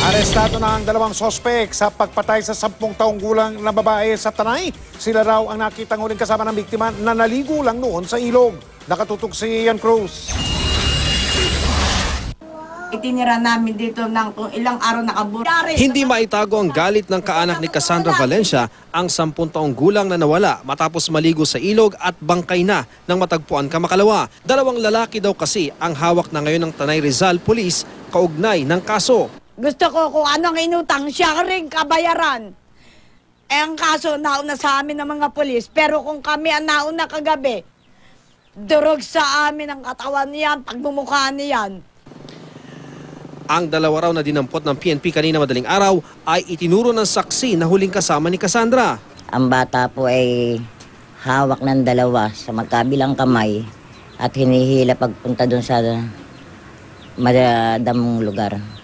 Arestado na ang dalawang sospek sa pagpatay sa 10 taong gulang na babae sa Tanay. Sila raw ang nakitang huling kasama ng biktima na naligo lang noon sa ilog. Nakatutok si Ian Cruz. Itinira namin dito ng kung ilang araw nakabura. Hindi maitago ang galit ng kaanak ni Cassandra Valencia, ang 10 taong gulang na nawala matapos maligo sa ilog at bangkay na nang matagpuan kamakalawa. Dalawang lalaki daw kasi ang hawak na ngayon ng Tanay Rizal Police kaugnay ng kaso. Gusto ko kung anong inutang, siya rin kabayaran. Eh ang kaso nauna sa amin ng mga polis, pero kung kami ang nauna kagabi, durog sa amin ang katawan niyan, pagmumukha niyan. Ang dalawa raw na dinampot ng PNP kanina madaling araw ay itinuro ng saksi na huling kasama ni Cassandra. Ang bata po ay hawak ng dalawa sa magkabilang kamay at hinihila pagpunta doon sa madamong lugar.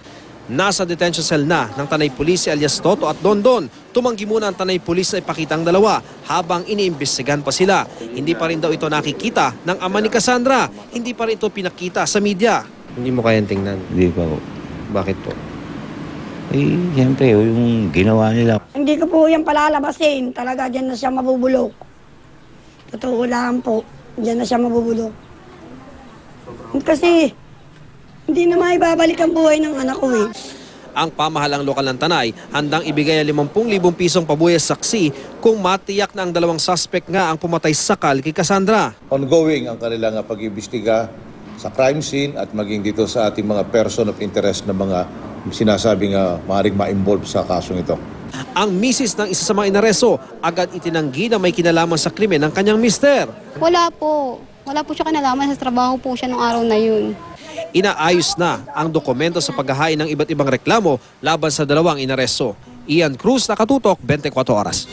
Nasa detention cell na ng Tanay Police alias Toto at Dondon. Tumanggi muna ang Tanay Police na ipakita ang dalawa habang iniimbestigahan pa sila. Hindi pa rin daw ito nakikita ng ama ni Cassandra. Hindi pa rin ito pinakita sa media. Hindi mo kayang tingnan? Hindi pa po. Bakit po? Eh, siyempre, yung ginawa nila. Hindi ko po yan palalabasin. Talaga, dyan na siya mabubulok. Totoo lang po. Dyan na siya mabubulok. Kasi, hindi na maibabalik ang buhay ng anak ko eh. Ang pamahalang lokal ng Tanay handang ibigay ang 50,000 pisong pabuya saksi kung matiyak na ang dalawang suspect nga ang pumatay sa sakal kay Cassandra. Ongoing ang kanilang pag-iimbestiga sa crime scene at maging dito sa ating mga person of interest na mga sinasabing maaaring ma-involve sa kasong ito. Ang misis ng isa sa mga inaresto agad itinanggi na may kinalaman sa krimen ng kanyang mister. Wala po. Wala po siya kinalaman, sa trabaho po siya nung araw na yun. Inaayos na ang dokumento sa paghahain ng iba't ibang reklamo laban sa dalawang inaresto. Ian Cruz, Nakatutok, 24 Oras.